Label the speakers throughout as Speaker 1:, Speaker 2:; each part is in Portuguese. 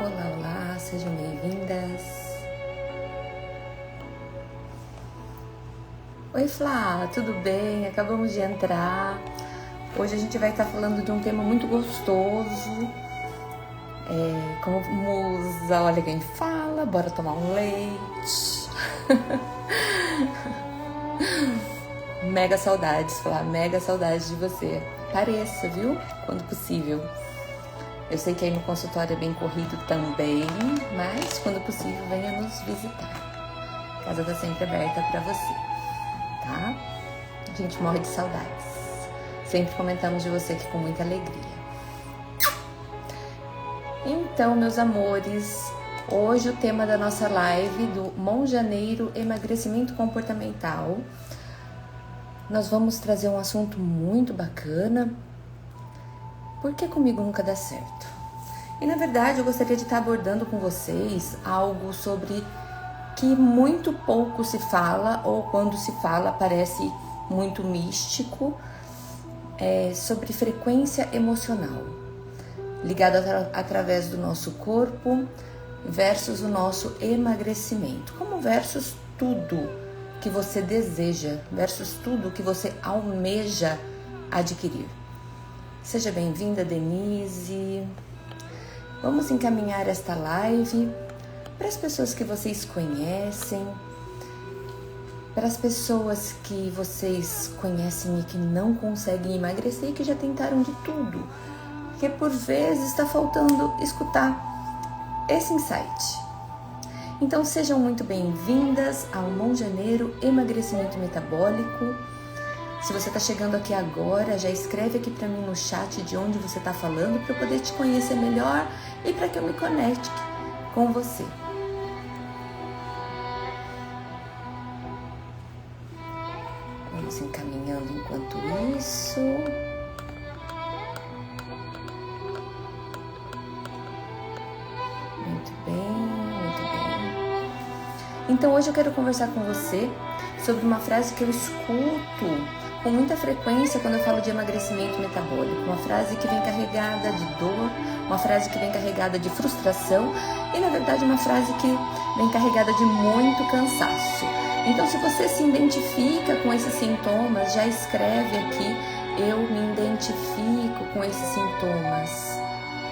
Speaker 1: Olá, olá, sejam bem-vindas. Oi, Flá, tudo bem? Acabamos de entrar. Hoje a gente vai estar falando de um tema muito gostoso. Como musa, olha quem fala, bora tomar um leite. Mega saudades, Flá, mega saudades de você. Apareça, viu? Quando possível. Eu sei que aí no consultório é bem corrido também, mas quando possível venha nos visitar. A casa está sempre aberta para você, tá? A gente morre de saudades. Sempre comentamos de você aqui com muita alegria. Então, meus amores, hoje o tema da nossa live do Monjaneiro Emagrecimento Comportamental. Nós vamos trazer um assunto muito bacana. Por que comigo nunca dá certo? E na verdade eu gostaria de estar abordando com vocês algo sobre que muito pouco se fala, ou quando se fala parece muito místico, sobre frequência emocional, ligada através do nosso corpo versus o nosso emagrecimento, como versus tudo que você deseja, versus tudo que você almeja adquirir. Seja bem-vinda, Denise. Vamos encaminhar esta live para as pessoas que vocês conhecem, para as pessoas que vocês conhecem e que não conseguem emagrecer e que já tentaram de tudo, porque por vezes está faltando escutar esse insight. Então sejam muito bem-vindas ao Monjaneiro Emagrecimento Metabólico. Se você está chegando aqui agora, já escreve aqui para mim no chat de onde você está falando para eu poder te conhecer melhor e para que eu me conecte com você. Vamos encaminhando enquanto isso. Muito bem, muito bem. Então hoje eu quero conversar com você sobre uma frase que eu escuto com muita frequência quando eu falo de emagrecimento metabólico, uma frase que vem carregada de dor, uma frase que vem carregada de frustração e na verdade uma frase que vem carregada de muito cansaço. Então se você se identifica com esses sintomas, já escreve aqui, eu me identifico com esses sintomas.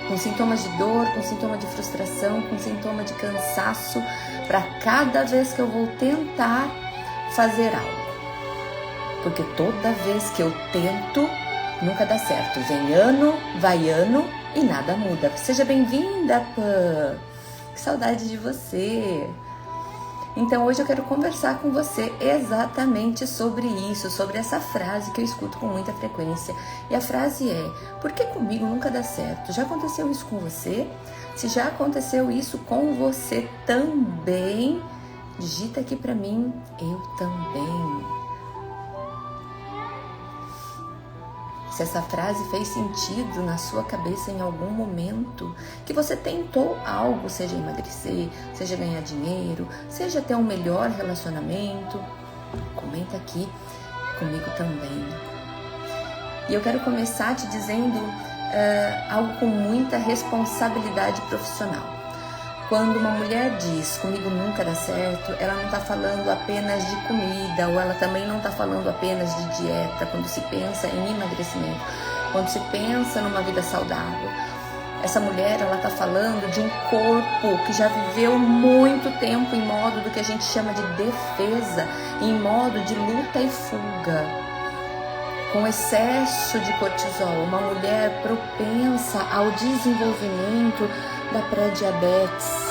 Speaker 1: Com sintomas de dor, com sintoma de frustração, com sintoma de cansaço, para cada vez que eu vou tentar fazer algo. Porque toda vez que eu tento, nunca dá certo. Vem ano, vai ano e nada muda. Seja bem-vinda, Pã! Que saudade de você! Então hoje eu quero conversar com você exatamente sobre isso, sobre essa frase que eu escuto com muita frequência. E a frase é, por que comigo nunca dá certo? Já aconteceu isso com você? Se já aconteceu isso com você também, digita aqui pra mim, eu também. Se essa frase fez sentido na sua cabeça em algum momento, que você tentou algo, seja emagrecer, seja ganhar dinheiro, seja ter um melhor relacionamento, comenta aqui comigo também. E eu quero começar te dizendo algo com muita responsabilidade profissional. Quando uma mulher diz, comigo nunca dá certo, ela não está falando apenas de comida, ou ela também não está falando apenas de dieta, quando se pensa em emagrecimento, quando se pensa numa vida saudável. Essa mulher, ela está falando de um corpo que já viveu muito tempo em modo do que a gente chama de defesa, em modo de luta e fuga, com excesso de cortisol, uma mulher propensa ao desenvolvimento da pré-diabetes.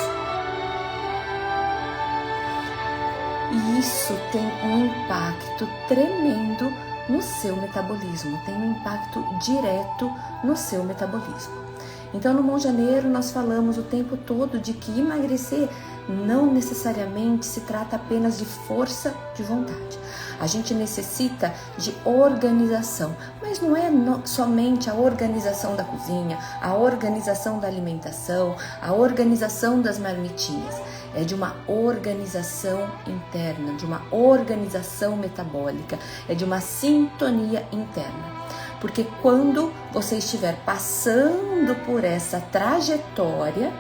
Speaker 1: E isso tem um impacto tremendo no seu metabolismo, tem um impacto direto no seu metabolismo. Então no Monjaneiro nós falamos o tempo todo de que emagrecer não necessariamente se trata apenas de força de vontade. A gente necessita de organização, mas não é somente a organização da cozinha, a organização da alimentação, a organização das marmitinhas. É de uma organização interna, de uma organização metabólica, é de uma sintonia interna. Porque quando você estiver passando por essa trajetória,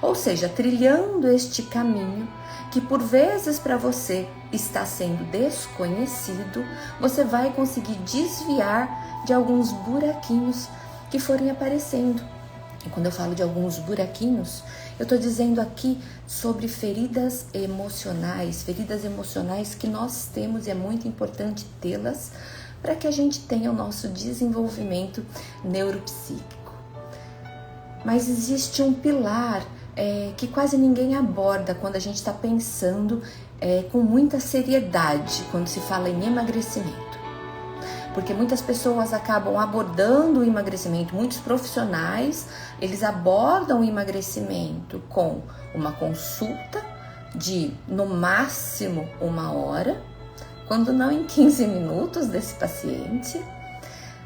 Speaker 1: Ou seja, trilhando este caminho que por vezes para você está sendo desconhecido, você vai conseguir desviar de alguns buraquinhos que forem aparecendo. E quando eu falo de alguns buraquinhos, eu estou dizendo aqui sobre feridas emocionais que nós temos e é muito importante tê-las para que a gente tenha o nosso desenvolvimento neuropsíquico. Mas existe um pilar que quase ninguém aborda quando a gente está pensando com muita seriedade quando se fala em emagrecimento. Porque muitas pessoas acabam abordando o emagrecimento, muitos profissionais, eles abordam o emagrecimento com uma consulta de, no máximo, 1 hora, quando não em 15 minutos desse paciente.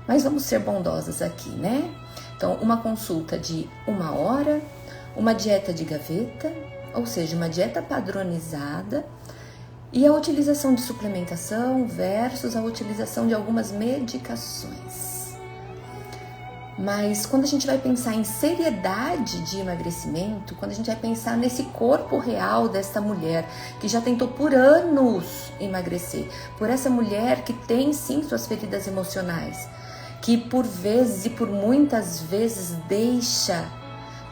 Speaker 1: Mas vamos ser bondosas aqui, né? Então, uma consulta de 1 hora, uma dieta de gaveta, ou seja, uma dieta padronizada, e a utilização de suplementação versus a utilização de algumas medicações. Mas quando a gente vai pensar em seriedade de emagrecimento, quando a gente vai pensar nesse corpo real desta mulher que já tentou por anos emagrecer, por essa mulher que tem sim suas feridas emocionais, que por vezes e por muitas vezes deixa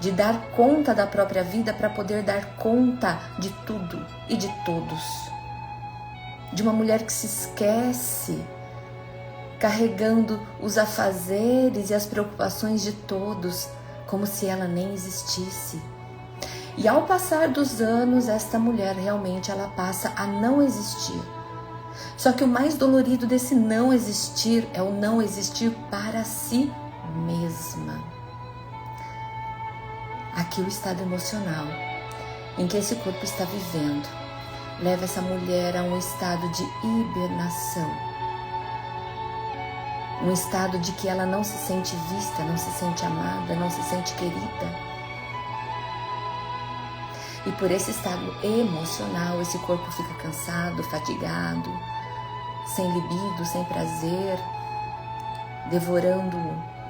Speaker 1: de dar conta da própria vida para poder dar conta de tudo e de todos. De uma mulher que se esquece, carregando os afazeres e as preocupações de todos, como se ela nem existisse. E ao passar dos anos, esta mulher realmente ela passa a não existir. Só que o mais dolorido desse não existir é o não existir para si mesma. Aqui o estado emocional em que esse corpo está vivendo leva essa mulher a um estado de hibernação. Um estado de que ela não se sente vista, não se sente amada, não se sente querida. E por esse estado emocional, esse corpo fica cansado, fatigado, sem libido, sem prazer, devorando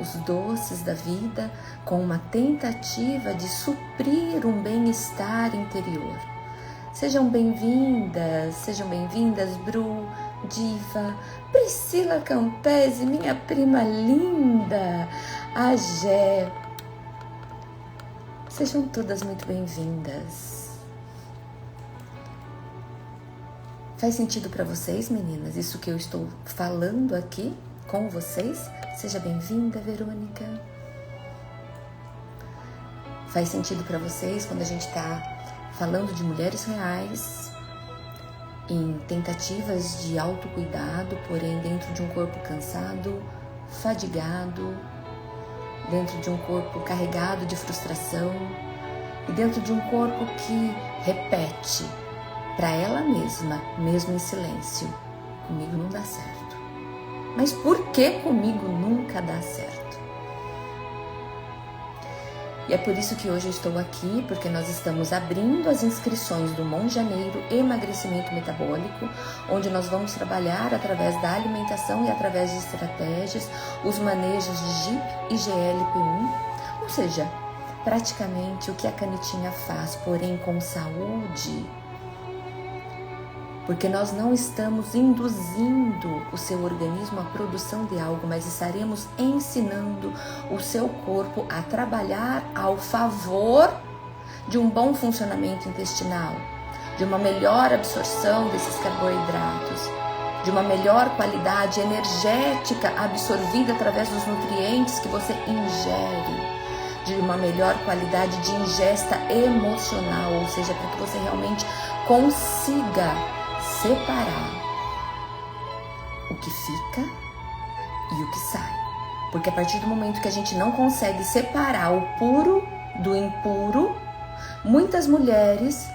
Speaker 1: os doces da vida com uma tentativa de suprir um bem-estar interior. Sejam bem-vindas, Bru, Diva, Priscila Campese, minha prima linda, a Gé. Sejam todas muito bem-vindas. Faz sentido para vocês, meninas, isso que eu estou falando aqui com vocês? Seja bem-vinda, Verônica. Faz sentido para vocês quando a gente está falando de mulheres reais em tentativas de autocuidado, porém dentro de um corpo cansado, fadigado, dentro de um corpo carregado de frustração e dentro de um corpo que repete para ela mesma, mesmo em silêncio: comigo não dá certo. Mas por que comigo nunca dá certo? E é por isso que hoje eu estou aqui, porque nós estamos abrindo as inscrições do Monjaneiro Emagrecimento Metabólico, onde nós vamos trabalhar através da alimentação e através de estratégias, os manejos de GIP e GLP-1, ou seja, praticamente o que a canetinha faz, porém com saúde. Porque nós não estamos induzindo o seu organismo à produção de algo, mas estaremos ensinando o seu corpo a trabalhar ao favor de um bom funcionamento intestinal, de uma melhor absorção desses carboidratos, de uma melhor qualidade energética absorvida através dos nutrientes que você ingere, de uma melhor qualidade de ingesta emocional, ou seja, para que você realmente consiga separar o que fica e o que sai. Porque a partir do momento que a gente não consegue separar o puro do impuro, muitas mulheres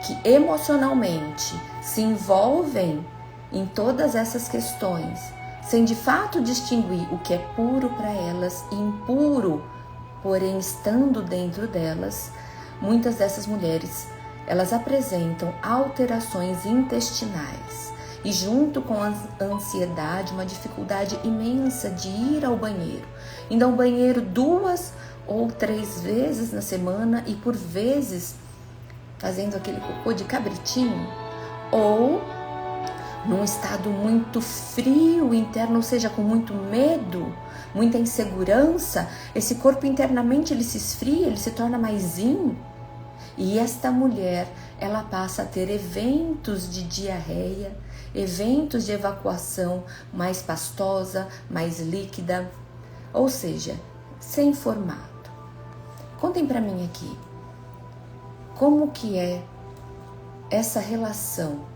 Speaker 1: que emocionalmente se envolvem em todas essas questões, sem de fato distinguir o que é puro para elas e impuro, porém estando dentro delas, muitas dessas mulheres elas apresentam alterações intestinais. e junto com a ansiedade, uma dificuldade imensa de ir ao banheiro. Indo ao banheiro 2 ou 3 vezes na semana e por vezes fazendo aquele cocô de cabritinho, ou num estado muito frio interno, ou seja, com muito medo, muita insegurança, esse corpo internamente ele se esfria, ele se torna mais yin. E esta mulher, ela passa a ter eventos de diarreia, eventos de evacuação mais pastosa, mais líquida, ou seja, sem formato. Contem para mim aqui, como que é essa relação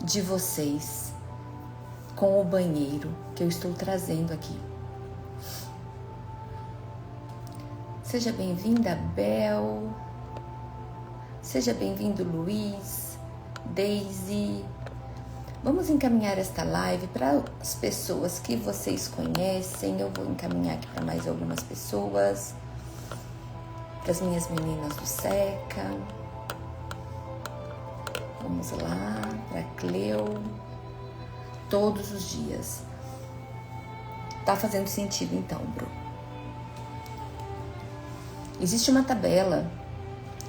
Speaker 1: de vocês com o banheiro que eu estou trazendo aqui? Seja bem-vinda, Bel. Seja bem-vindo, Luiz, Daisy. Vamos encaminhar esta live para as pessoas que vocês conhecem. Eu vou encaminhar aqui para mais algumas pessoas. Para as minhas meninas do SECA. Vamos lá, para Cleo. Todos os dias. Tá fazendo sentido então, Bru? Existe uma tabela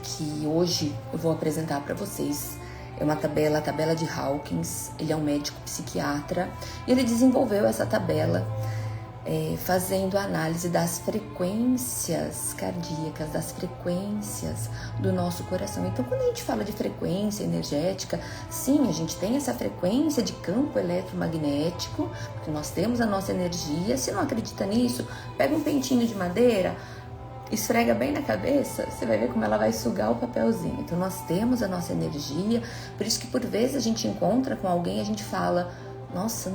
Speaker 1: que hoje eu vou apresentar para vocês. É uma tabela, a tabela de Hawkins. Ele é um médico psiquiatra e ele desenvolveu essa tabela fazendo a análise das frequências cardíacas, das frequências do nosso coração. Então, quando a gente fala de frequência energética, sim, a gente tem essa frequência de campo eletromagnético, porque nós temos a nossa energia. Se não acredita nisso, pega um pentinho de madeira, esfrega bem na cabeça, você vai ver como ela vai sugar o papelzinho. Então nós temos a nossa energia, por isso que por vezes a gente encontra com alguém e a gente fala, nossa,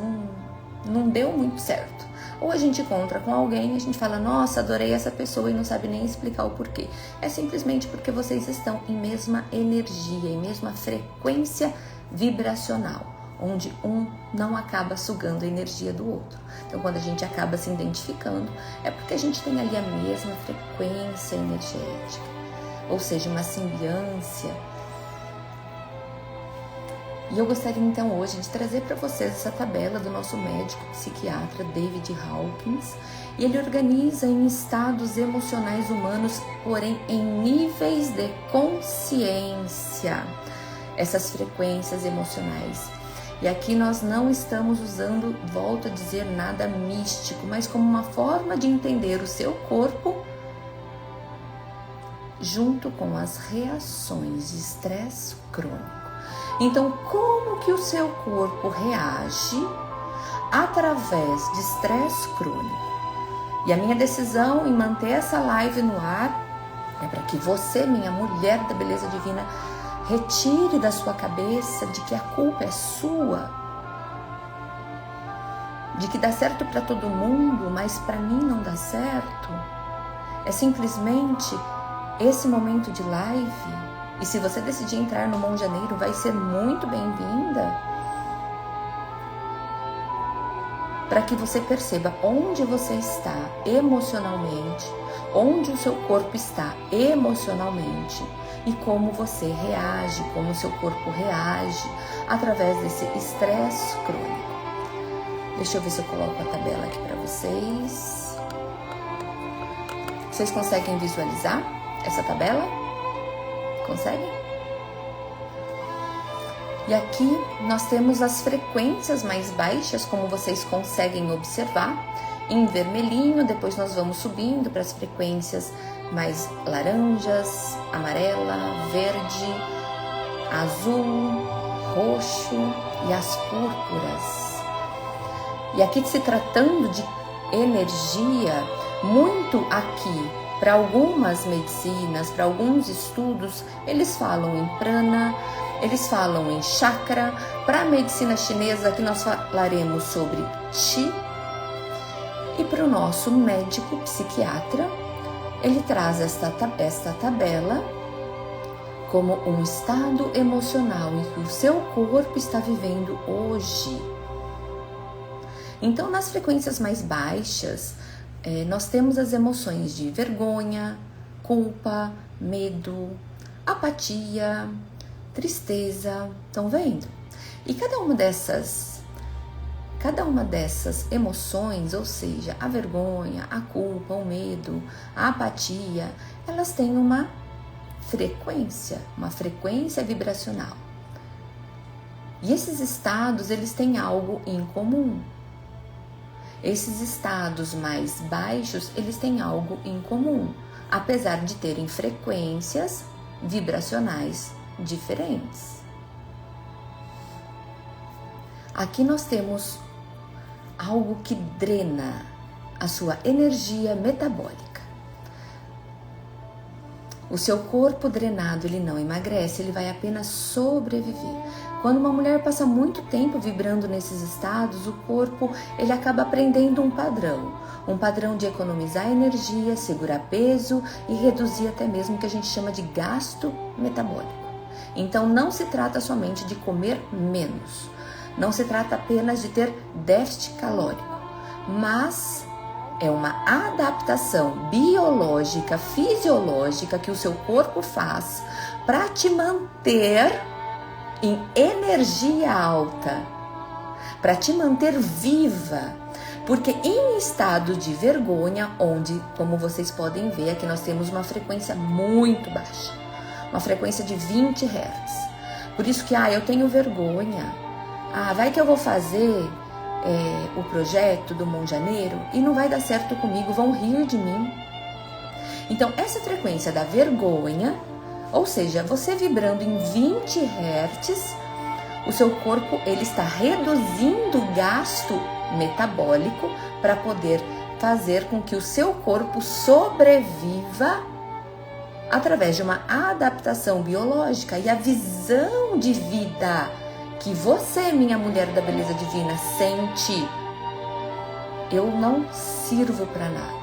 Speaker 1: não deu muito certo. Ou a gente encontra com alguém e a gente fala, nossa, adorei essa pessoa e não sabe nem explicar o porquê. É simplesmente porque vocês estão em mesma energia, em mesma frequência vibracional, onde um não acaba sugando a energia do outro. Então, quando a gente acaba se identificando, é porque a gente tem ali a mesma frequência energética, ou seja, uma simbiância. E eu gostaria então hoje de trazer para vocês essa tabela do nosso médico psiquiatra David Hawkins, e ele organiza em estados emocionais humanos, porém em níveis de consciência, essas frequências emocionais. E aqui nós não estamos usando, volto a dizer, nada místico, mas como uma forma de entender o seu corpo junto com as reações de estresse crônico. Então, como que o seu corpo reage através de estresse crônico? E a minha decisão em manter essa live no ar é para que você, minha mulher da beleza divina, retire da sua cabeça de que a culpa é sua, de que dá certo para todo mundo, mas para mim não dá certo. É simplesmente esse momento de live. E se você decidir entrar no Monjaneiro, vai ser muito bem-vinda, para que você perceba onde você está emocionalmente, onde o seu corpo está emocionalmente e como você reage, como o seu corpo reage através desse estresse crônico. Deixa eu ver se eu coloco a tabela aqui para vocês. Vocês conseguem visualizar essa tabela? Conseguem? E aqui nós temos as frequências mais baixas, como vocês conseguem observar, em vermelhinho. Depois nós vamos subindo para as frequências mais laranjas, amarela, verde, azul, roxo e as púrpuras. E aqui, se tratando de energia, muito aqui, para algumas medicinas, para alguns estudos, eles falam em prana, eles falam em chakra. Para a medicina chinesa, aqui nós falaremos sobre Qi. E para o nosso médico psiquiatra, ele traz esta tabela como um estado emocional em que o seu corpo está vivendo hoje. Então, nas frequências mais baixas, nós temos as emoções de vergonha, culpa, medo, apatia, tristeza. Estão vendo? E cada uma dessas emoções, ou seja, a vergonha, a culpa, o medo, a apatia, elas têm uma frequência vibracional. E esses estados, eles têm algo em comum. Esses estados mais baixos, eles têm algo em comum, apesar de terem frequências vibracionais diferentes. Aqui nós temos algo que drena a sua energia metabólica. O seu corpo drenado, ele não emagrece, ele vai apenas sobreviver. Quando uma mulher passa muito tempo vibrando nesses estados, o corpo, ele acaba aprendendo um padrão de economizar energia, segurar peso e reduzir até mesmo o que a gente chama de gasto metabólico. Então não se trata somente de comer menos, não se trata apenas de ter déficit calórico, mas é uma adaptação biológica, fisiológica que o seu corpo faz para te manter em energia alta, para te manter viva, porque em estado de vergonha, onde, como vocês podem ver, aqui nós temos uma frequência muito baixa, uma frequência de 20 Hz. Por isso que, eu tenho vergonha, vai que eu vou fazer o projeto do Monjaneiro e não vai dar certo comigo, vão rir de mim. Então, essa frequência da vergonha, ou seja, você vibrando em 20 Hz, o seu corpo ele está reduzindo o gasto metabólico para poder fazer com que o seu corpo sobreviva através de uma adaptação biológica. E a visão de vida que você, minha mulher da beleza divina, sente: eu não sirvo para nada.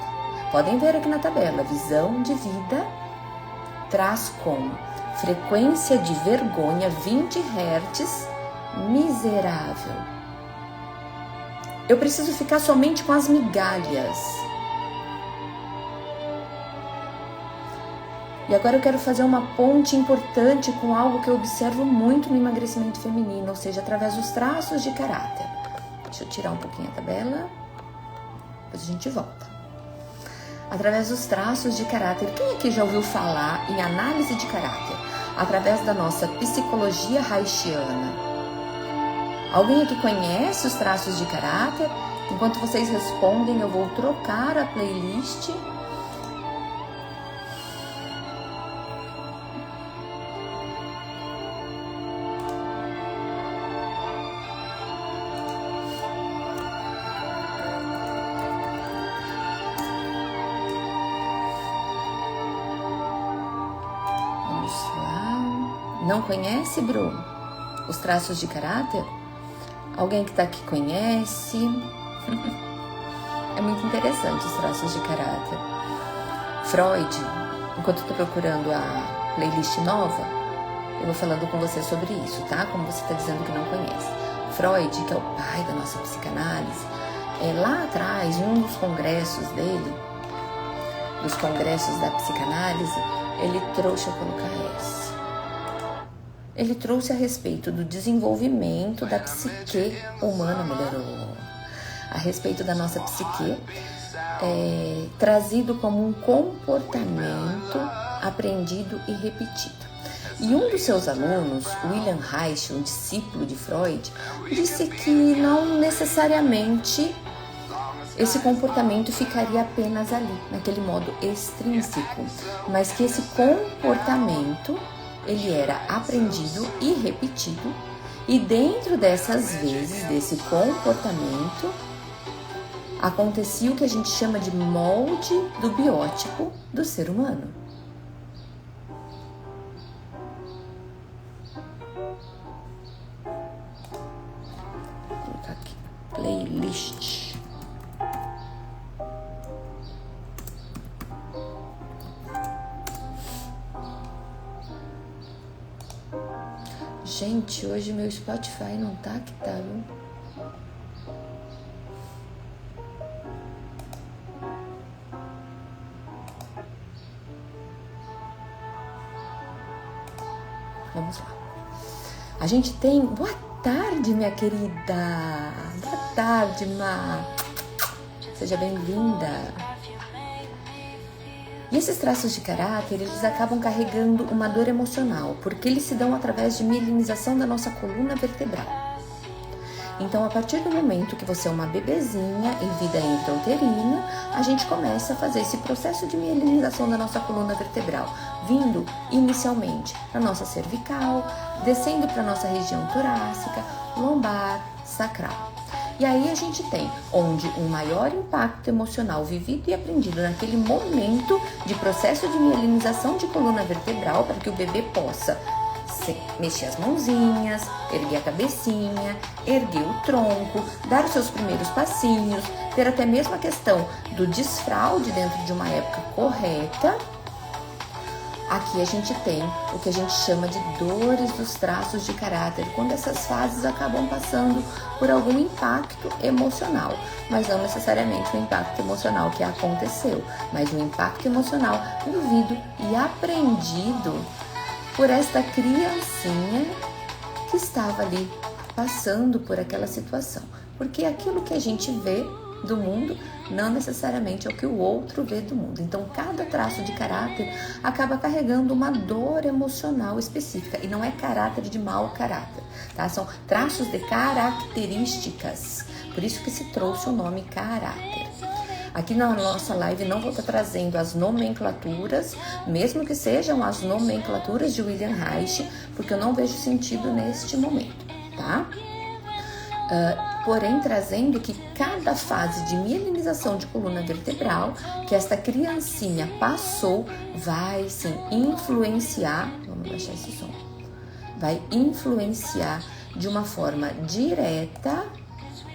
Speaker 1: Podem ver aqui na tabela, visão de vida traz como frequência de vergonha 20 Hz, miserável. Eu preciso ficar somente com as migalhas. E agora eu quero fazer uma ponte importante com algo que eu observo muito no emagrecimento feminino, ou seja, através dos traços de caráter. Deixa eu tirar um pouquinho a tabela, depois a gente volta. Através dos traços de caráter. Quem aqui já ouviu falar em análise de caráter? Através da nossa psicologia haitiana. Alguém aqui conhece os traços de caráter? Enquanto vocês respondem, eu vou trocar a playlist. Não conhece, Bru, os traços de caráter? Alguém que está aqui conhece? É muito interessante os traços de caráter. Freud, enquanto eu estou procurando a playlist nova, eu vou falando com você sobre isso, tá? Como você está dizendo que não conhece. Freud, que é o pai da nossa psicanálise, lá atrás, em um dos congressos dele, dos congressos da psicanálise, ele trouxe, eu vou colocar essa. Ele trouxe a respeito do desenvolvimento da psique humana, melhorou, a respeito da nossa psique, trazido como um comportamento aprendido e repetido. E um dos seus alunos, Wilhelm Reich, um discípulo de Freud, disse que não necessariamente esse comportamento ficaria apenas ali, naquele modo extrínseco, mas que esse comportamento ele era aprendido e repetido, e dentro dessas vezes, desse comportamento, acontecia o que a gente chama de molde do biótipo do ser humano. Vou colocar aqui, playlist. Gente, hoje meu Spotify não tá que tá, viu? Vamos lá. A gente tem... Boa tarde, minha querida. Boa tarde, Má. Seja bem-vinda. E esses traços de caráter, eles acabam carregando uma dor emocional, porque eles se dão através de mielinização da nossa coluna vertebral. Então, a partir do momento que você é uma bebezinha em vida intrauterina, a gente começa a fazer esse processo de mielinização da nossa coluna vertebral, vindo inicialmente para nossa cervical, descendo para nossa região torácica, lombar, sacral. E aí a gente tem onde um maior impacto emocional vivido e aprendido naquele momento de processo de mielinização de coluna vertebral, para que o bebê possa mexer as mãozinhas, erguer a cabecinha, erguer o tronco, dar os seus primeiros passinhos, ter até mesmo a questão do desfraude dentro de uma época correta. Aqui a gente tem o que a gente chama de dores dos traços de caráter, quando essas fases acabam passando por algum impacto emocional, mas não necessariamente o impacto emocional que aconteceu, mas o impacto emocional vivido e aprendido por esta criancinha que estava ali passando por aquela situação. Porque aquilo que a gente vê do mundo não necessariamente é o que o outro vê do mundo. Então, cada traço de caráter acaba carregando uma dor emocional específica. E não é caráter de mau caráter, tá? São traços de características. Por isso que se trouxe o nome caráter. Aqui na nossa live não vou estar trazendo as nomenclaturas, mesmo que sejam as nomenclaturas de William Reich, porque eu não vejo sentido neste momento, tá? Porém, trazendo que cada fase de mielinização de coluna vertebral que esta criancinha passou vai sim influenciar, vamos baixar esse som, vai influenciar de uma forma direta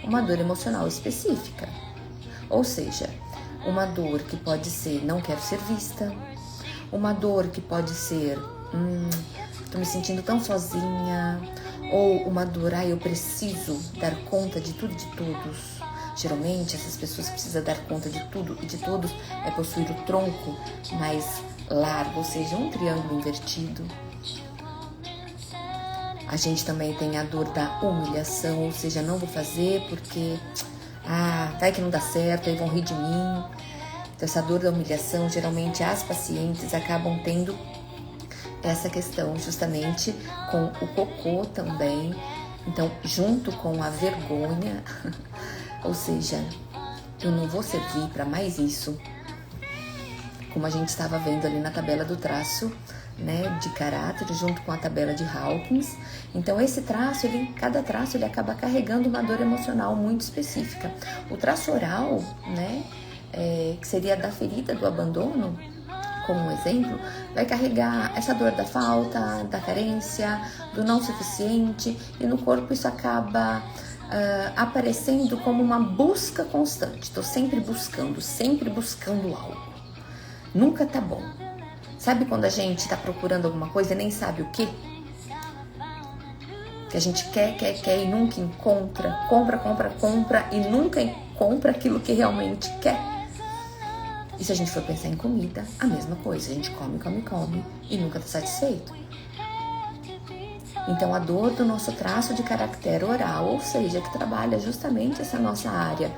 Speaker 1: uma dor emocional específica. Ou seja, uma dor que pode ser não quero ser vista, uma dor que pode ser tô me sentindo tão sozinha, ou uma dor, eu preciso dar conta de tudo e de todos. Geralmente essas pessoas que precisam dar conta de tudo e de todos é possuir o tronco mais largo, ou seja, um triângulo invertido. A gente também tem a dor da humilhação, ou seja, não vou fazer porque vai que não dá certo, aí vão rir de mim. Então, essa dor da humilhação, geralmente as pacientes acabam tendo essa questão justamente com o cocô também. Então, junto com a vergonha, ou seja, eu não vou servir para mais isso, como a gente estava vendo ali na tabela do traço, né, de caráter, junto com a tabela de Hawkins. Então, esse traço, cada traço, ele acaba carregando uma dor emocional muito específica. O traço oral, né, que seria da ferida do abandono, como um exemplo, vai carregar essa dor da falta, da carência, do não suficiente, e no corpo isso acaba aparecendo como uma busca constante. Estou sempre buscando algo. Nunca tá bom. Sabe quando a gente tá procurando alguma coisa e nem sabe o quê? Que a gente quer e nunca encontra, compra e nunca compra aquilo que realmente quer. E se a gente for pensar em comida, a mesma coisa. A gente come e nunca tá satisfeito. Então, a dor do nosso traço de caractere oral, ou seja, que trabalha justamente essa nossa área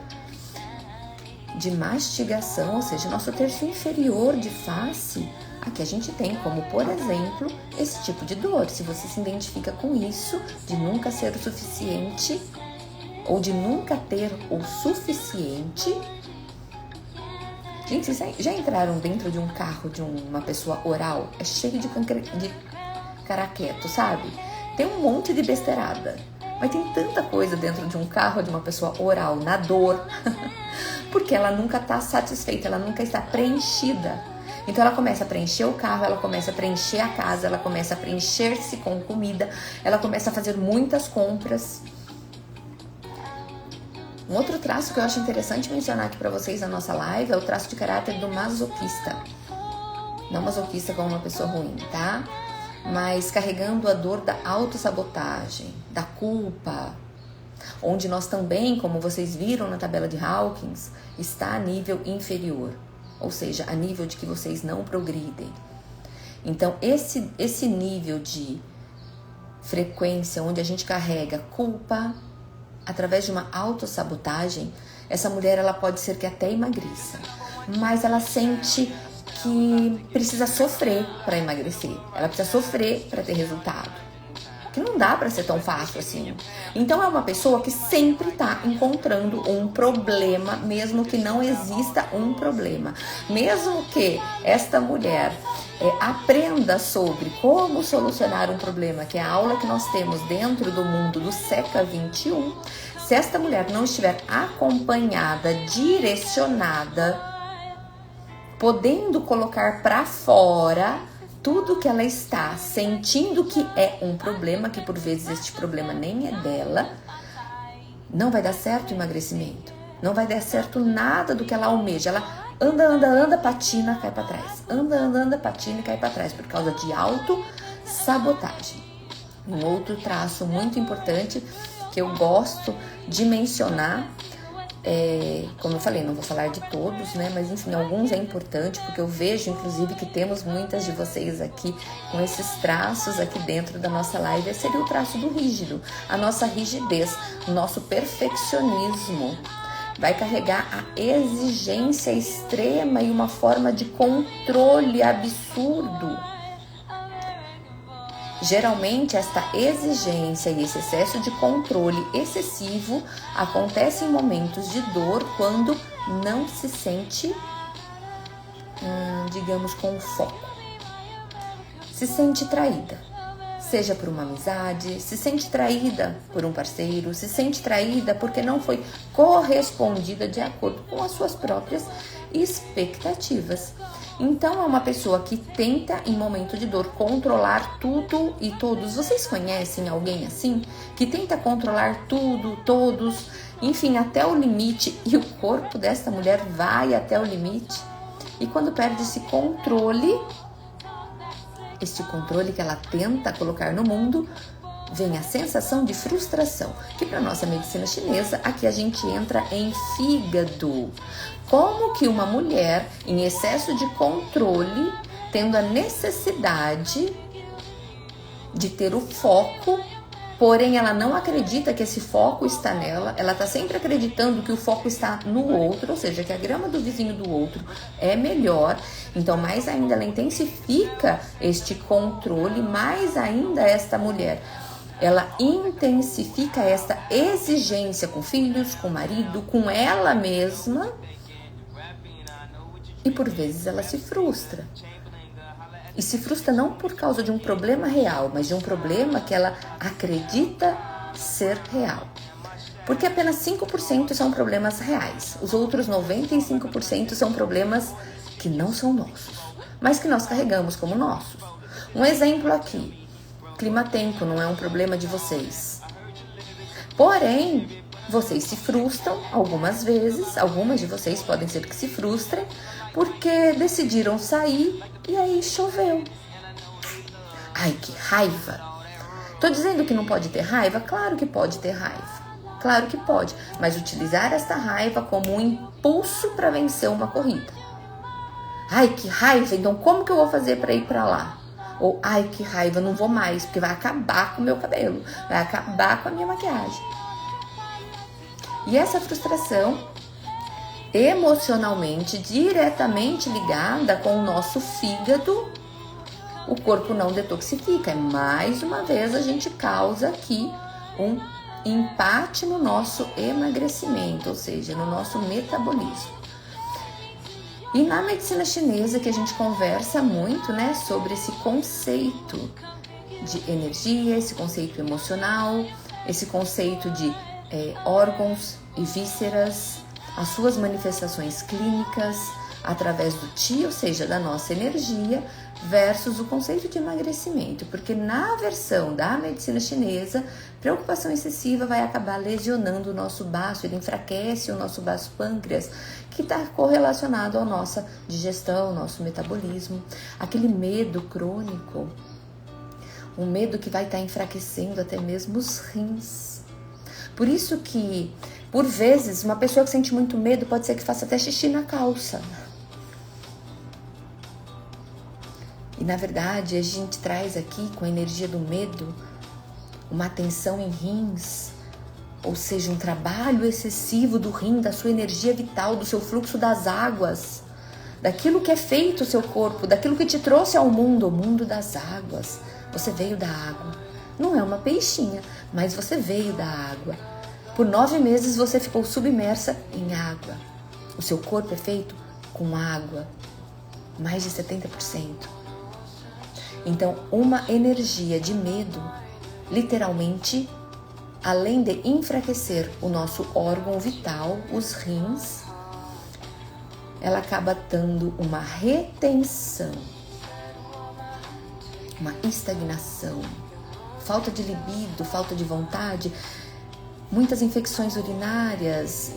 Speaker 1: de mastigação, ou seja, nosso terço inferior de face, aqui a gente tem como, por exemplo, esse tipo de dor. Se você se identifica com isso, de nunca ser o suficiente, ou de nunca ter o suficiente. Gente, vocês já entraram dentro de um carro de uma pessoa oral? É cheio de caraqueto, sabe? Tem um monte de besteirada. Mas tem tanta coisa dentro de um carro de uma pessoa oral, na dor, porque ela nunca está satisfeita, ela nunca está preenchida. Então ela começa a preencher o carro, ela começa a preencher a casa, ela começa a preencher-se com comida, ela começa a fazer muitas compras. Um outro traço que eu acho interessante mencionar aqui para vocês na nossa live é o traço de caráter do masoquista. Não masoquista como uma pessoa ruim, tá? Mas carregando a dor da autossabotagem, da culpa, onde nós também, como vocês viram na tabela de Hawkins, está a nível inferior, ou seja, a nível de que vocês não progridem. Então, esse nível de frequência onde a gente carrega culpa, através de uma autossabotagem, essa mulher ela pode ser que até emagreça, mas ela sente que precisa sofrer para emagrecer, ela precisa sofrer para ter resultado, que não dá para ser tão fácil assim. Então é uma pessoa que sempre está encontrando um problema, mesmo que não exista um problema, mesmo que esta mulher aprenda sobre como solucionar um problema, que é a aula que nós temos dentro do mundo do SECA 21. Se esta mulher não estiver acompanhada, direcionada, podendo colocar para fora tudo que ela está sentindo que é um problema, que por vezes este problema nem é dela, não vai dar certo o emagrecimento. Não vai dar certo nada do que ela almeja. Ela anda, patina, cai para trás. Anda, patina e cai para trás por causa de autossabotagem. Um outro traço muito importante que eu gosto de mencionar, como eu falei, não vou falar de todos, né? Mas enfim, alguns é importante, porque eu vejo, inclusive, que temos muitas de vocês aqui com esses traços aqui dentro da nossa live. Seria o traço do rígido, a nossa rigidez, o nosso perfeccionismo. Vai carregar a exigência extrema e uma forma de controle absurdo. Geralmente, esta exigência e esse excesso de controle excessivo acontece em momentos de dor, quando não se sente, digamos, com foco. Se sente traída, seja por uma amizade, se sente traída por um parceiro, se sente traída porque não foi correspondida de acordo com as suas próprias expectativas. Então é uma pessoa que tenta, em momento de dor, controlar tudo e todos. Vocês conhecem alguém assim? Que tenta controlar tudo, todos, enfim, até o limite. E o corpo dessa mulher vai até o limite. E quando perde esse controle que ela tenta colocar no mundo, vem a sensação de frustração, que para nossa medicina chinesa, aqui a gente entra em fígado. Como que uma mulher em excesso de controle, tendo a necessidade de ter o foco, porém ela não acredita que esse foco está nela, ela está sempre acreditando que o foco está no outro, ou seja, que a grama do vizinho do outro é melhor. Então, mais ainda, ela intensifica este controle, mais ainda esta mulher, ela intensifica esta exigência com filhos, com marido, com ela mesma, e por vezes ela se frustra. E se frustra não por causa de um problema real, mas de um problema que ela acredita ser real. Porque apenas 5% são problemas reais. Os outros 95% são problemas que não são nossos, mas que nós carregamos como nossos. Um exemplo aqui. Clima-tempo não é um problema de vocês. Porém, vocês se frustram algumas vezes, algumas de vocês podem ser que se frustrem, porque decidiram sair e aí choveu. Ai, que raiva! Tô dizendo que não pode ter raiva? Claro que pode ter raiva. Claro que pode, mas utilizar esta raiva como um impulso para vencer uma corrida. Ai, que raiva! Então como que eu vou fazer para ir para lá? Ou, ai, que raiva, não vou mais, porque vai acabar com o meu cabelo, vai acabar com a minha maquiagem. E essa frustração, emocionalmente, diretamente ligada com o nosso fígado, o corpo não detoxifica. E mais uma vez a gente causa aqui um empate no nosso emagrecimento, ou seja, no nosso metabolismo. E na medicina chinesa, que a gente conversa muito, né, sobre esse conceito de energia, esse conceito emocional, esse conceito de órgãos e vísceras, as suas manifestações clínicas através do Qi, ou seja, da nossa energia, versus o conceito de emagrecimento, porque na versão da medicina chinesa, preocupação excessiva vai acabar lesionando o nosso baço, ele enfraquece o nosso baço pâncreas, que está correlacionado à nossa digestão, ao nosso metabolismo, aquele medo crônico, um medo que vai estar enfraquecendo até mesmo os rins. Por isso que, por vezes, uma pessoa que sente muito medo pode ser que faça até xixi na calça. E na verdade, a gente traz aqui, com a energia do medo, uma tensão em rins, ou seja, um trabalho excessivo do rim, da sua energia vital, do seu fluxo das águas, daquilo que é feito o seu corpo, daquilo que te trouxe ao mundo, o mundo das águas. Você veio da água. Não é uma peixinha, mas você veio da água. Por 9 meses você ficou submersa em água. O seu corpo é feito com água, mais de 70%. Então, uma energia de medo, literalmente, além de enfraquecer o nosso órgão vital, os rins, ela acaba dando uma retenção, uma estagnação, falta de libido, falta de vontade, muitas infecções urinárias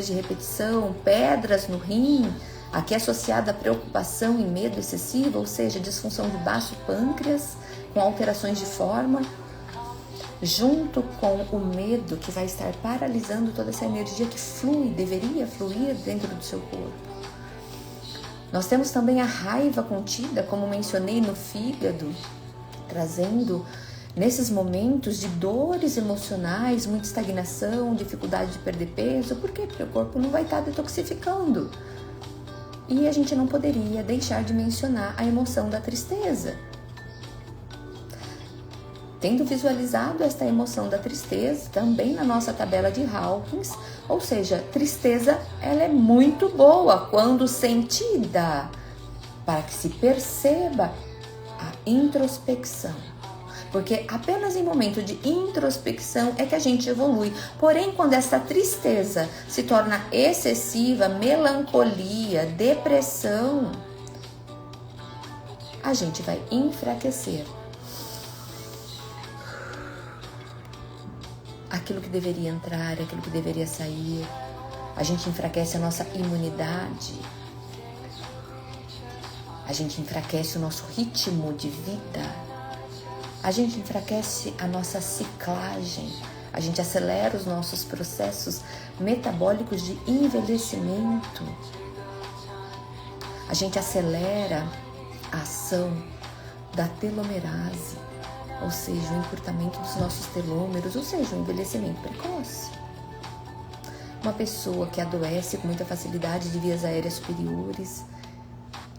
Speaker 1: de repetição, pedras no rim, aqui associada à preocupação e medo excessivo, ou seja, disfunção de baço pâncreas, com alterações de forma, junto com o medo que vai estar paralisando toda essa energia que flui, deveria fluir dentro do seu corpo. Nós temos também a raiva contida, como mencionei, no fígado, trazendo nesses momentos de dores emocionais, muita estagnação, dificuldade de perder peso. Por quê? Porque o corpo não vai estar detoxificando. E a gente não poderia deixar de mencionar a emoção da tristeza. Tendo visualizado esta emoção da tristeza também na nossa tabela de Hawkins, ou seja, tristeza ela é muito boa quando sentida, para que se perceba a introspecção. Porque apenas em momento de introspecção é que a gente evolui. Porém, quando essa tristeza se torna excessiva, melancolia, depressão, a gente vai enfraquecer aquilo que deveria entrar, aquilo que deveria sair. A gente enfraquece a nossa imunidade. A gente enfraquece o nosso ritmo de vida. A gente enfraquece a nossa ciclagem. A gente acelera os nossos processos metabólicos de envelhecimento. A gente acelera a ação da telomerase, ou seja, o encurtamento dos nossos telômeros, ou seja, o envelhecimento precoce. Uma pessoa que adoece com muita facilidade de vias aéreas superiores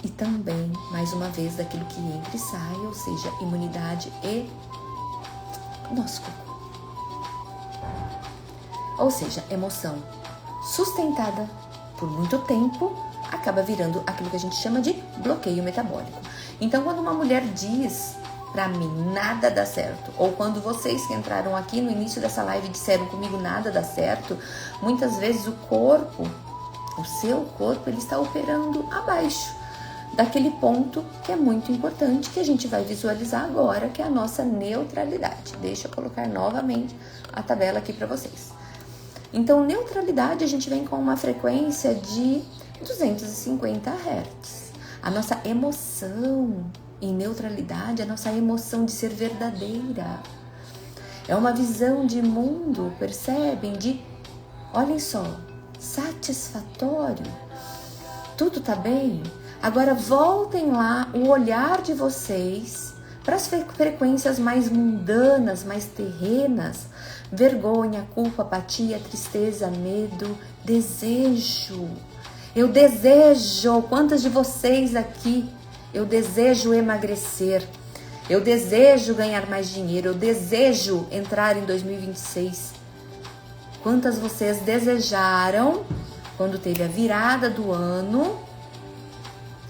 Speaker 1: e também, mais uma vez, daquilo que entra e sai, ou seja, imunidade e nosso corpo. Ou seja, emoção sustentada por muito tempo acaba virando aquilo que a gente chama de bloqueio metabólico. Então, quando uma mulher diz pra mim, nada dá certo, ou quando vocês que entraram aqui no início dessa live disseram comigo, nada dá certo, muitas vezes o seu corpo, ele está operando abaixo daquele ponto que é muito importante, que a gente vai visualizar agora, que é a nossa neutralidade. Deixa eu colocar novamente a tabela aqui para vocês. Então, neutralidade, a gente vem com uma frequência de 250 Hz. A nossa emoção em neutralidade, a nossa emoção de ser verdadeira. É uma visão de mundo, percebem? De, olhem só, satisfatório. Tudo tá bem? Agora voltem lá o olhar de vocês para as frequências mais mundanas, mais terrenas. Vergonha, culpa, apatia, tristeza, medo, desejo. Eu desejo, quantas de vocês aqui, eu desejo emagrecer, eu desejo ganhar mais dinheiro, eu desejo entrar em 2026. Quantas vocês desejaram quando teve a virada do ano?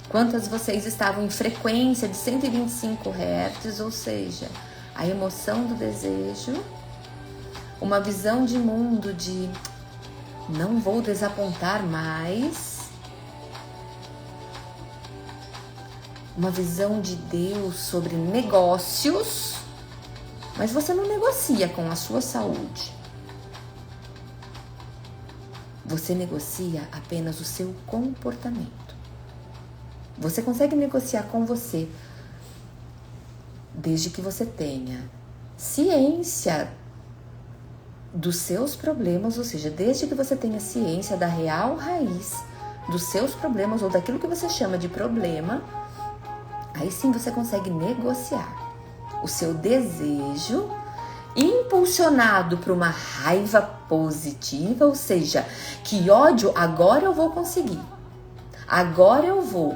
Speaker 1: Quantas vocês estavam em frequência de 125 Hz, ou seja, a emoção do desejo, uma visão de mundo de não vou desapontar mais, uma visão de Deus sobre negócios, mas você não negocia com a sua saúde. Você negocia apenas o seu comportamento. Você consegue negociar com você, desde que você tenha ciência dos seus problemas, ou seja, desde que você tenha ciência da real raiz dos seus problemas ou daquilo que você chama de problema, aí sim você consegue negociar o seu desejo impulsionado por uma raiva positiva, ou seja, que ódio, agora eu vou conseguir, agora eu vou.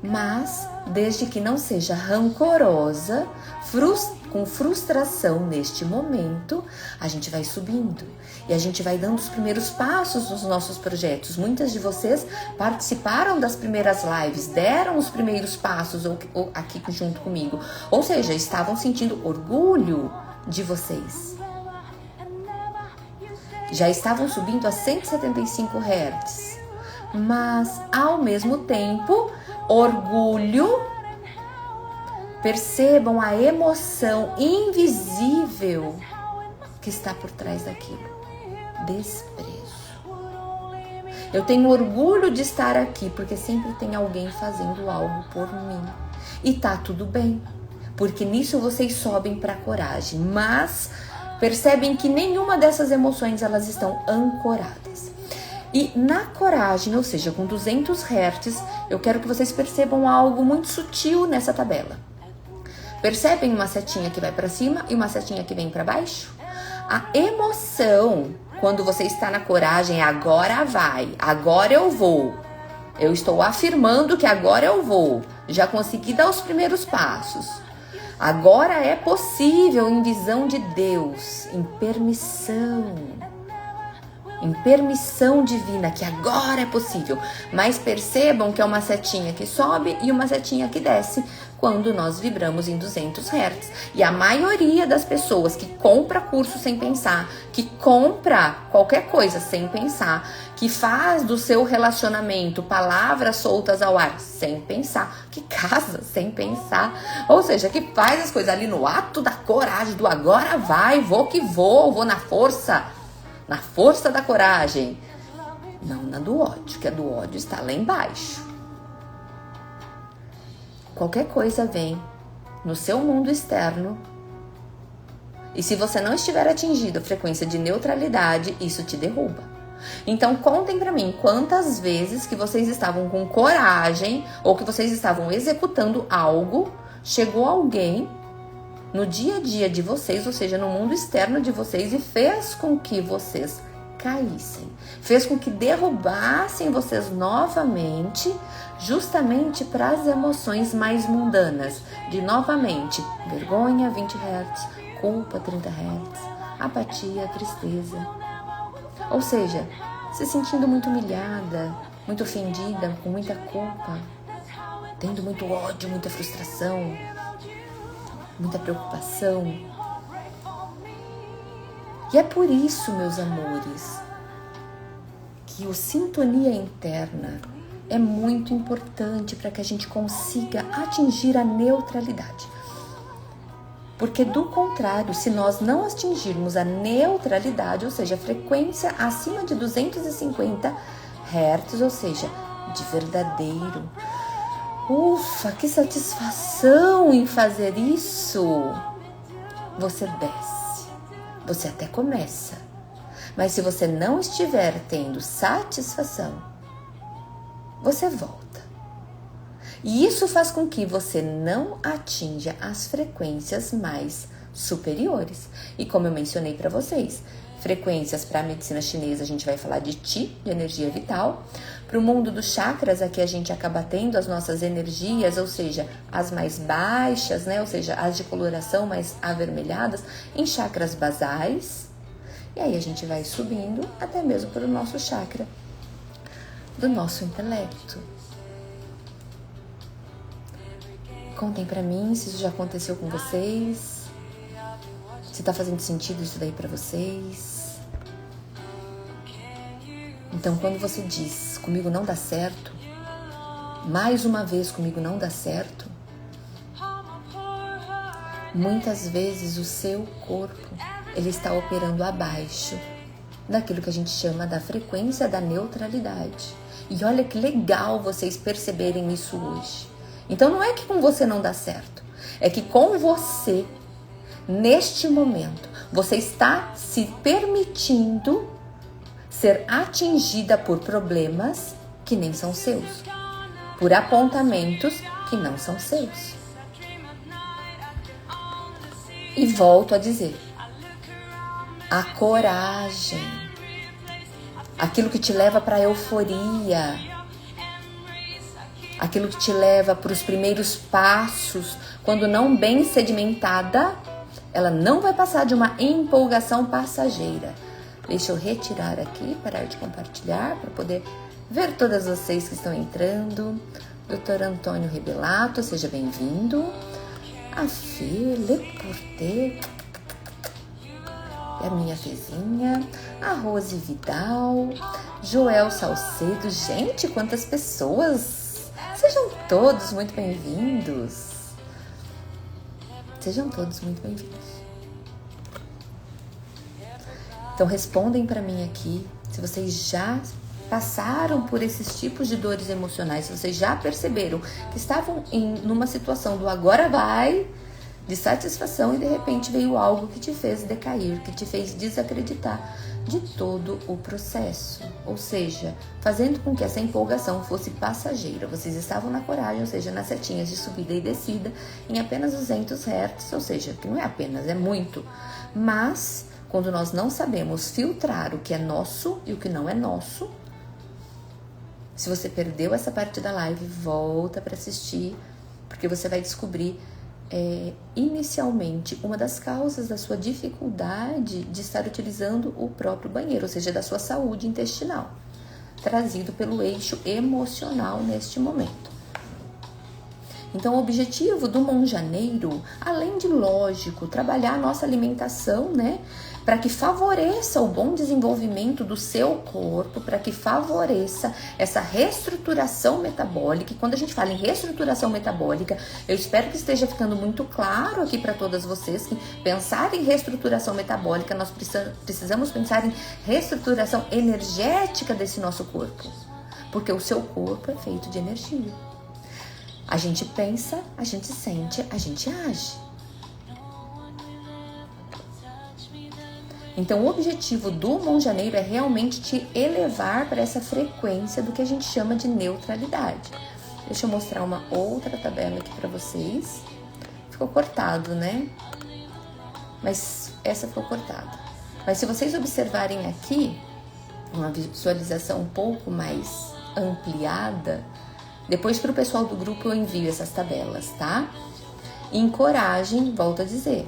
Speaker 1: Mas desde que não seja rancorosa, com frustração neste momento, a gente vai subindo e a gente vai dando os primeiros passos nos nossos projetos. Muitas de vocês participaram das primeiras lives, deram os primeiros passos aqui junto comigo, ou seja, estavam sentindo orgulho de vocês. Já estavam subindo a 175 Hz, mas ao mesmo tempo, orgulho. Percebam a emoção invisível que está por trás daquilo. Desprezo. Eu tenho orgulho de estar aqui porque sempre tem alguém fazendo algo por mim. E tá tudo bem, porque nisso vocês sobem para a coragem. Mas percebem que nenhuma dessas emoções elas estão ancoradas. E na coragem, ou seja, com 200 Hz, eu quero que vocês percebam algo muito sutil nessa tabela. Percebem uma setinha que vai para cima e uma setinha que vem para baixo? A emoção, quando você está na coragem, é agora vai, agora eu vou. Eu estou afirmando que agora eu vou. Já consegui dar os primeiros passos. Agora é possível em visão de Deus, em permissão divina, que agora é possível. Mas percebam que é uma setinha que sobe e uma setinha que desce quando nós vibramos em 200 Hz. E a maioria das pessoas que compra curso sem pensar, que compra qualquer coisa sem pensar, que faz do seu relacionamento palavras soltas ao ar sem pensar, que casa sem pensar, ou seja, que faz as coisas ali no ato da coragem, do agora vai, vou que vou na força da coragem, não na do ódio, que a do ódio está lá embaixo. Qualquer coisa vem no seu mundo externo e se você não estiver atingindo a frequência de neutralidade, isso te derruba. Então contem pra mim quantas vezes que vocês estavam com coragem ou que vocês estavam executando algo, chegou alguém no dia a dia de vocês, ou seja, no mundo externo de vocês e fez com que vocês caíssem, fez com que derrubassem vocês novamente, justamente para as emoções mais mundanas, de novamente vergonha 20 Hz, culpa 30 Hz, apatia, tristeza, ou seja, se sentindo muito humilhada, muito ofendida, com muita culpa, tendo muito ódio, muita frustração, muita preocupação. E é por isso, meus amores, que a sintonia interna é muito importante para que a gente consiga atingir a neutralidade. Porque do contrário, se nós não atingirmos a neutralidade, ou seja, a frequência acima de 250 Hz, ou seja, de verdadeiro, ufa, que satisfação em fazer isso, você desce. Você até começa, mas se você não estiver tendo satisfação, você volta. E isso faz com que você não atinja as frequências mais superiores. E como eu mencionei para vocês, frequências para a medicina chinesa a gente vai falar de Qi, de energia vital. Para o mundo dos chakras, aqui a gente acaba tendo as nossas energias, ou seja, as mais baixas, né? Ou seja, as de coloração mais avermelhadas, em chakras basais. E aí a gente vai subindo até mesmo para o nosso chakra do nosso intelecto. Contem para mim se isso já aconteceu com vocês, se tá fazendo sentido isso daí para vocês. Então, quando você diz, comigo não dá certo, mais uma vez comigo não dá certo, muitas vezes o seu corpo, ele está operando abaixo daquilo que a gente chama da frequência da neutralidade. E olha que legal vocês perceberem isso hoje. Então, não é que com você não dá certo, é que com você, neste momento, você está se permitindo ser atingida por problemas que nem são seus, por apontamentos que não são seus. E volto a dizer, a coragem, aquilo que te leva para a euforia, aquilo que te leva para os primeiros passos, quando não bem sedimentada, ela não vai passar de uma empolgação passageira. Deixa eu retirar aqui, parar de compartilhar, para poder ver todas vocês que estão entrando. Dr. Antônio Rebelato, seja bem-vindo. A Fê, Le Porter, a minha vizinha, a Rose Vidal, Joel Salcedo. Gente, quantas pessoas! Sejam todos muito bem-vindos. Sejam todos muito bem-vindos. Então respondem para mim aqui se vocês já passaram por esses tipos de dores emocionais, se vocês já perceberam que estavam numa situação do agora vai, de satisfação, e de repente veio algo que te fez decair, que te fez desacreditar de todo o processo. Ou seja, fazendo com que essa empolgação fosse passageira. Vocês estavam na coragem, ou seja, nas setinhas de subida e descida, em apenas 200 Hz, ou seja, que não é apenas, é muito. Mas, quando nós não sabemos filtrar o que é nosso e o que não é nosso, se você perdeu essa parte da live, volta para assistir, porque você vai descobrir inicialmente uma das causas da sua dificuldade de estar utilizando o próprio banheiro, ou seja, da sua saúde intestinal, trazido pelo eixo emocional neste momento. Então, o objetivo do monjaneiro, além de, lógico, trabalhar a nossa alimentação, né, para que favoreça o bom desenvolvimento do seu corpo, para que favoreça essa reestruturação metabólica. E quando a gente fala em reestruturação metabólica, eu espero que esteja ficando muito claro aqui para todas vocês que pensar em reestruturação metabólica, nós precisamos pensar em reestruturação energética desse nosso corpo, porque o seu corpo é feito de energia. A gente pensa, a gente sente, a gente age. Então, o objetivo do monjaneiro é realmente te elevar para essa frequência do que a gente chama de neutralidade. Deixa eu mostrar uma outra tabela aqui para vocês. Ficou cortado, né? Mas essa ficou cortada. Mas se vocês observarem aqui, uma visualização um pouco mais ampliada, depois para o pessoal do grupo eu envio essas tabelas, tá? Em coragem, volto a dizer,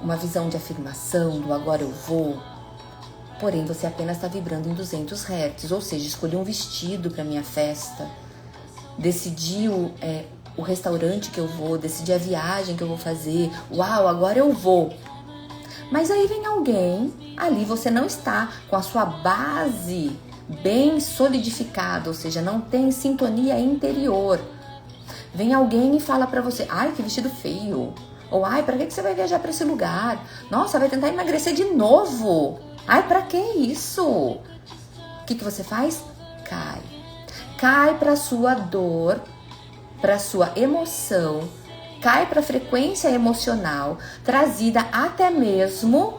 Speaker 1: uma visão de afirmação, do agora eu vou, porém você apenas está vibrando em 200 Hz, ou seja, escolhi um vestido para minha festa, decidiu o restaurante que eu vou, decidi a viagem que eu vou fazer, uau, agora eu vou. Mas aí vem alguém, ali você não está com a sua base bem solidificada, ou seja, não tem sintonia interior. Vem alguém e fala pra você, ai, que vestido feio. Ou, ai, pra que você vai viajar pra esse lugar? Nossa, vai tentar emagrecer de novo. Ai, pra que isso? O que você faz? Cai. Cai pra sua dor, pra sua emoção, cai pra frequência emocional, trazida até mesmo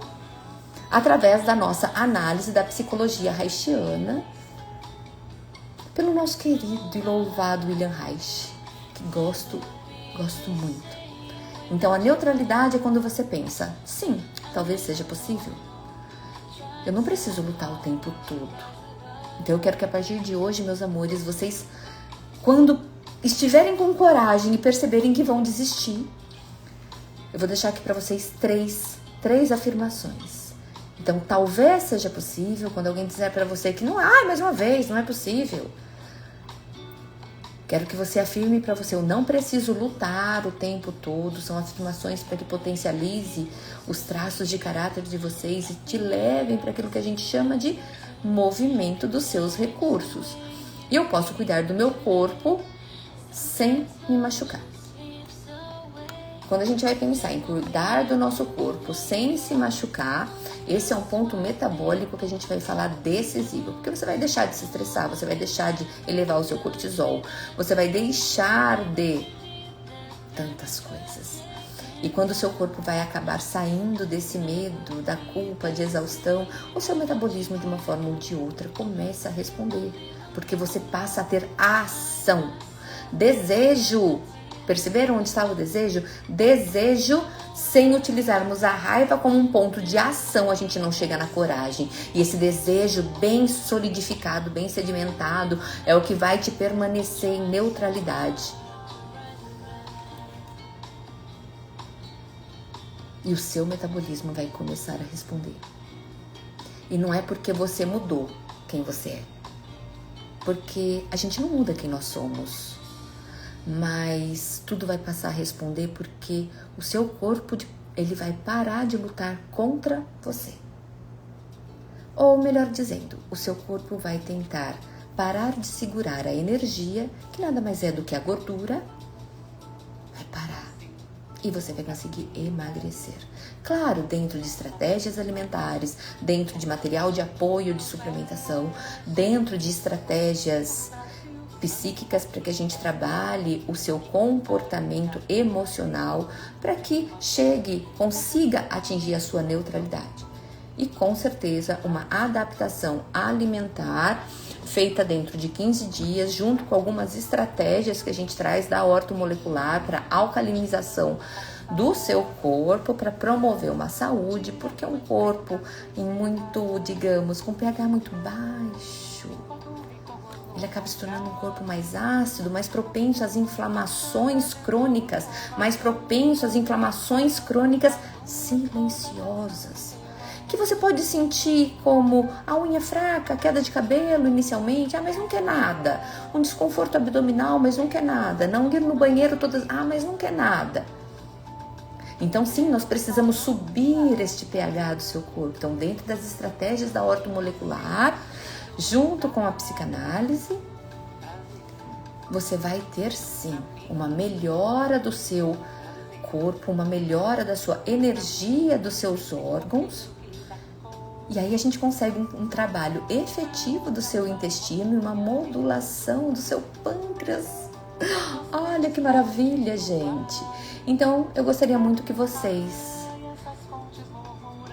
Speaker 1: através da nossa análise da psicologia haitiana, pelo nosso querido e louvado William Reich, que gosto muito. Então, a neutralidade é quando você pensa, sim, talvez seja possível. Eu não preciso lutar o tempo todo. Então, eu quero que a partir de hoje, meus amores, vocês, quando estiverem com coragem e perceberem que vão desistir, eu vou deixar aqui para vocês três afirmações. Então, talvez seja possível, quando alguém disser para você que não, mais uma vez, não é possível. Quero que você afirme para você, eu não preciso lutar o tempo todo. São afirmações para que potencialize os traços de caráter de vocês e te levem para aquilo que a gente chama de movimento dos seus recursos. E eu posso cuidar do meu corpo sem me machucar. Quando a gente vai pensar em cuidar do nosso corpo sem se machucar, esse é um ponto metabólico que a gente vai falar decisivo. Porque você vai deixar de se estressar, você vai deixar de elevar o seu cortisol, você vai deixar de tantas coisas. E quando o seu corpo vai acabar saindo desse medo, da culpa, de exaustão, o seu metabolismo, de uma forma ou de outra, começa a responder. Porque você passa a ter ação, desejo. Perceberam onde estava o desejo? Desejo sem utilizarmos a raiva como um ponto de ação, a gente não chega na coragem. E esse desejo bem solidificado, bem sedimentado, é o que vai te permanecer em neutralidade. E o seu metabolismo vai começar a responder. E não é porque você mudou quem você é. Porque a gente não muda quem nós somos. Mas tudo vai passar a responder porque o seu corpo, ele vai parar de lutar contra você. Ou melhor dizendo, o seu corpo vai tentar parar de segurar a energia, que nada mais é do que a gordura, vai parar. E você vai conseguir emagrecer. Claro, dentro de estratégias alimentares, dentro de material de apoio de suplementação, dentro de estratégias psíquicas para que a gente trabalhe o seu comportamento emocional para que consiga atingir a sua neutralidade. E com certeza uma adaptação alimentar feita dentro de 15 dias, junto com algumas estratégias que a gente traz da ortomolecular para alcalinização do seu corpo, para promover uma saúde, porque é um corpo com pH muito baixo, ele acaba se tornando um corpo mais ácido, mais propenso às inflamações crônicas, silenciosas, que você pode sentir como a unha fraca, queda de cabelo inicialmente, mas não quer nada. Um desconforto abdominal, mas não quer nada. Não ir no banheiro mas não quer nada. Então sim, nós precisamos subir este pH do seu corpo. Então dentro das estratégias da ortomolecular, junto com a psicanálise, você vai ter sim uma melhora do seu corpo, uma melhora da sua energia, dos seus órgãos. E aí a gente consegue um trabalho efetivo do seu intestino e uma modulação do seu pâncreas. Olha que maravilha, gente! Então, eu gostaria muito que vocês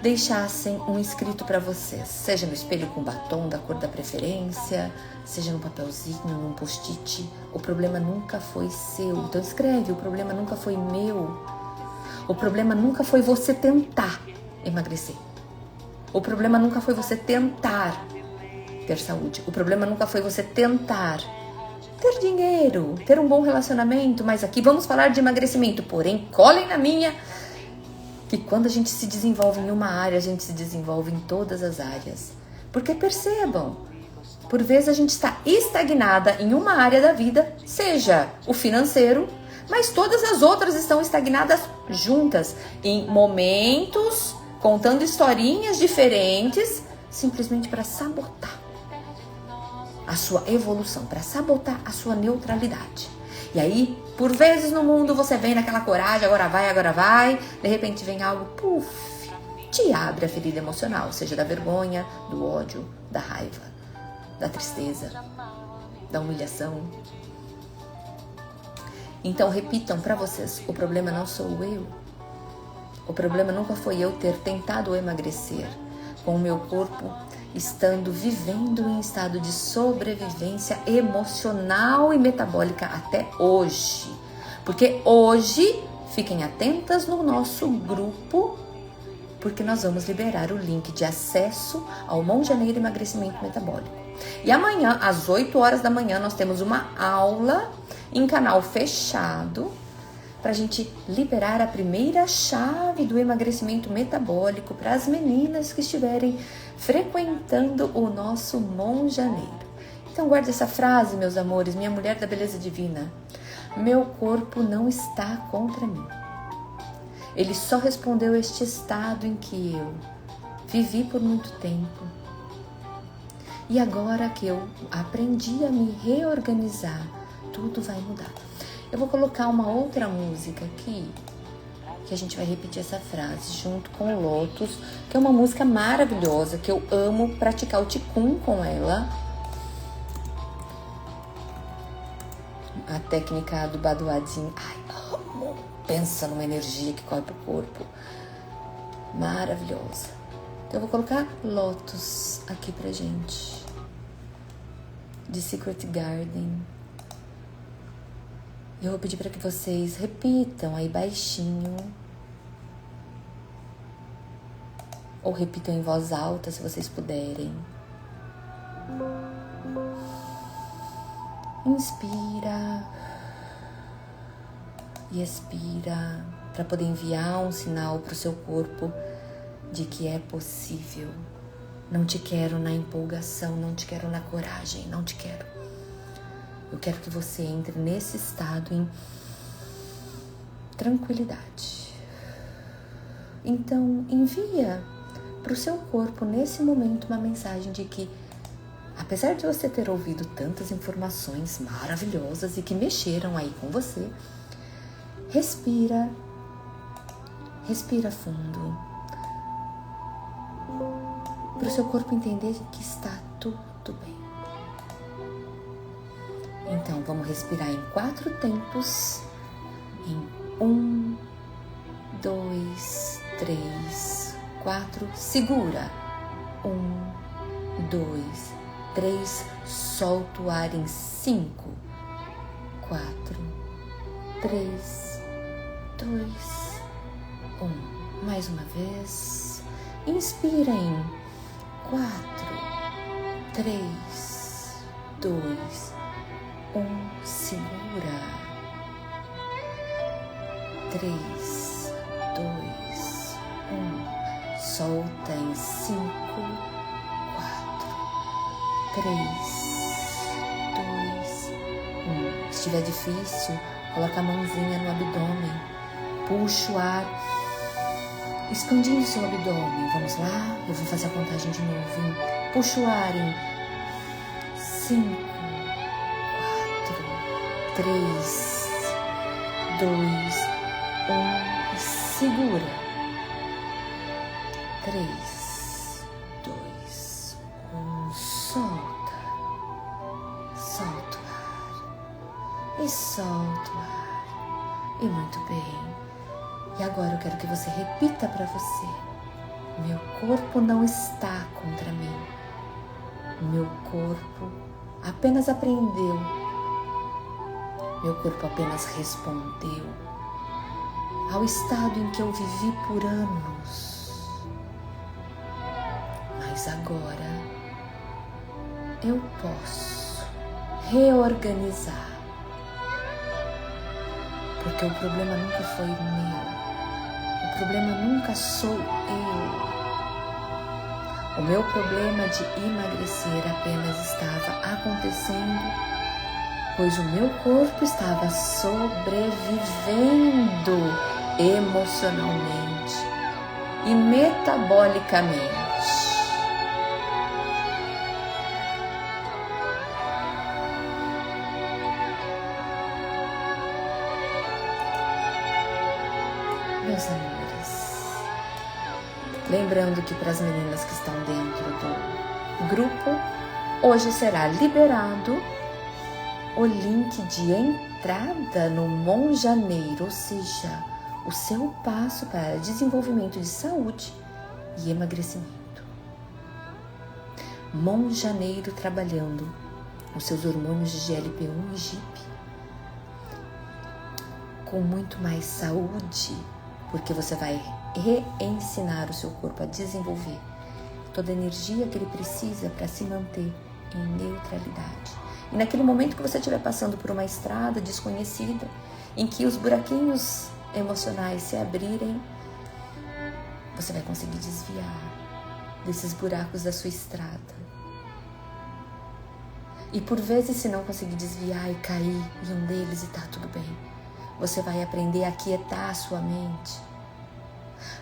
Speaker 1: deixassem um escrito para vocês, seja no espelho com batom da cor da preferência, seja no papelzinho, num post-it. O problema nunca foi seu. Então escreve, o problema nunca foi meu. O problema nunca foi você tentar emagrecer. O problema nunca foi você tentar ter saúde. O problema nunca foi você tentar ter dinheiro, ter um bom relacionamento. Mas aqui vamos falar de emagrecimento. Porém, colhem na minha que quando a gente se desenvolve em uma área, a gente se desenvolve em todas as áreas. Porque percebam, por vezes a gente está estagnada em uma área da vida, seja o financeiro, mas todas as outras estão estagnadas juntas, em momentos, contando historinhas diferentes, simplesmente para sabotar a sua evolução, para sabotar a sua neutralidade. E aí, por vezes no mundo, você vem naquela coragem, agora vai, de repente vem algo, te abre a ferida emocional, seja da vergonha, do ódio, da raiva, da tristeza, da humilhação. Então repitam para vocês, o problema não sou eu. O problema nunca foi eu ter tentado emagrecer, com o meu corpo vivendo em estado de sobrevivência emocional e metabólica até hoje. Porque hoje, fiquem atentas no nosso grupo, porque nós vamos liberar o link de acesso ao Monjaneiro Emagrecimento Metabólico. E amanhã, às 8 horas da manhã, nós temos uma aula em canal fechado, para a gente liberar a primeira chave do emagrecimento metabólico para as meninas que estiverem frequentando o nosso Monjaneiro. Então guarde essa frase, meus amores, minha mulher da beleza divina. Meu corpo não está contra mim. Ele só respondeu a este estado em que eu vivi por muito tempo. E agora que eu aprendi a me reorganizar, tudo vai mudar. Eu vou colocar uma outra música aqui, que a gente vai repetir essa frase junto com o Lotus, que é uma música maravilhosa, que eu amo praticar o Qigong com ela. A técnica do Badoadinho. Ai, amo! Pensa numa energia que corre pro corpo. Maravilhosa. Então eu vou colocar Lotus aqui pra gente. De Secret Garden. Eu vou pedir para que vocês repitam aí baixinho. Ou repitam em voz alta, se vocês puderem. Inspira e expira para poder enviar um sinal para o seu corpo de que é possível. Não te quero na empolgação, não te quero na coragem, não te quero. Eu quero que você entre nesse estado em tranquilidade. Então, envia para o seu corpo nesse momento uma mensagem de que, apesar de você ter ouvido tantas informações maravilhosas e que mexeram aí com você, respira fundo, para o seu corpo entender que está tudo bem. Então, vamos respirar em 4 tempos, em 1, 2, 3, 4, segura, 1, 2, 3, solta o ar em 5, 4, 3, 2, 1. Mais uma vez, inspira em 4, 3, 2, 1, segura, 3, 2, 1, solta em 5, 4, 3, 2, 1. Se estiver difícil, coloca a mãozinha no abdômen, puxa o ar, expandindo seu abdômen. Vamos lá? Eu vou fazer a contagem de novo, hein? Puxa o ar em 5, 4, 3, 2, 1 e segura. 3, 2, 1, solta. Solta o ar. E solta o ar. E muito bem. E agora eu quero que você repita para você. Meu corpo não está contra mim. Meu corpo apenas aprendeu. Meu corpo apenas respondeu ao estado em que eu vivi por anos. Mas agora eu posso reorganizar. Porque o problema nunca foi meu. O problema nunca sou eu. O meu problema de emagrecer apenas estava acontecendo, pois o meu corpo estava sobrevivendo emocionalmente e metabolicamente. Meus amores, lembrando que para as meninas que estão dentro do grupo, hoje será liberado o link de entrada no Monjaneiro, ou seja, o seu passo para desenvolvimento de saúde e emagrecimento. Monjaneiro trabalhando os seus hormônios de GLP-1 e GIP com muito mais saúde, porque você vai reensinar o seu corpo a desenvolver toda a energia que ele precisa para se manter em neutralidade. E naquele momento que você estiver passando por uma estrada desconhecida, em que os buraquinhos emocionais se abrirem, você vai conseguir desviar desses buracos da sua estrada. E por vezes, se não conseguir desviar e cair em um deles, e tá tudo bem, você vai aprender a aquietar a sua mente.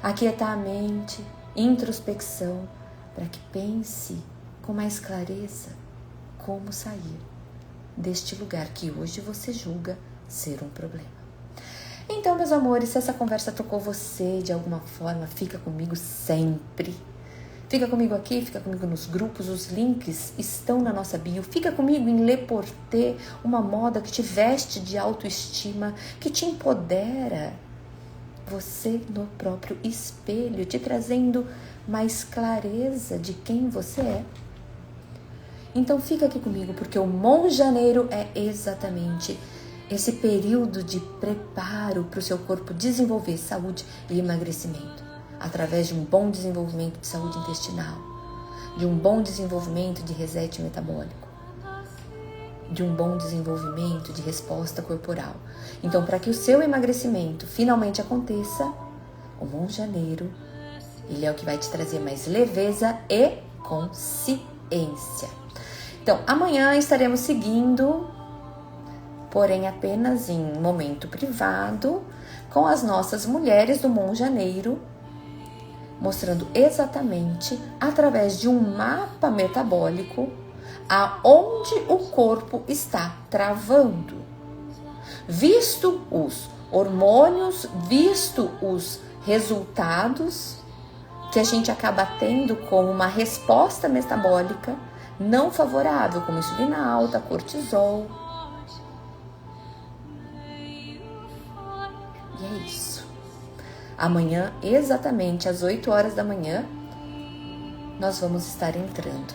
Speaker 1: Aquietar a mente, introspecção, para que pense com mais clareza como sair deste lugar que hoje você julga ser um problema. Então, meus amores, se essa conversa tocou você de alguma forma, fica comigo sempre. Fica comigo aqui, fica comigo nos grupos, os links estão na nossa bio. Fica comigo em Le Porter, uma moda que te veste de autoestima, que te empodera. Você no próprio espelho, te trazendo mais clareza de quem você é. Então fica aqui comigo, porque o Monjaneiro é exatamente esse período de preparo para o seu corpo desenvolver saúde e emagrecimento, através de um bom desenvolvimento de saúde intestinal, de um bom desenvolvimento de reset metabólico, de um bom desenvolvimento de resposta corporal. Então, para que o seu emagrecimento finalmente aconteça, o Monge Janeiro, ele é o que vai te trazer mais leveza e consciência. Então, amanhã estaremos seguindo, porém apenas em momento privado, com as nossas mulheres do Monge Janeiro, mostrando exatamente, através de um mapa metabólico, aonde o corpo está travando. Visto os hormônios, visto os resultados que a gente acaba tendo como uma resposta metabólica não favorável, como insulina alta, cortisol. E é isso. Amanhã, exatamente às 8 horas da manhã, nós vamos estar entrando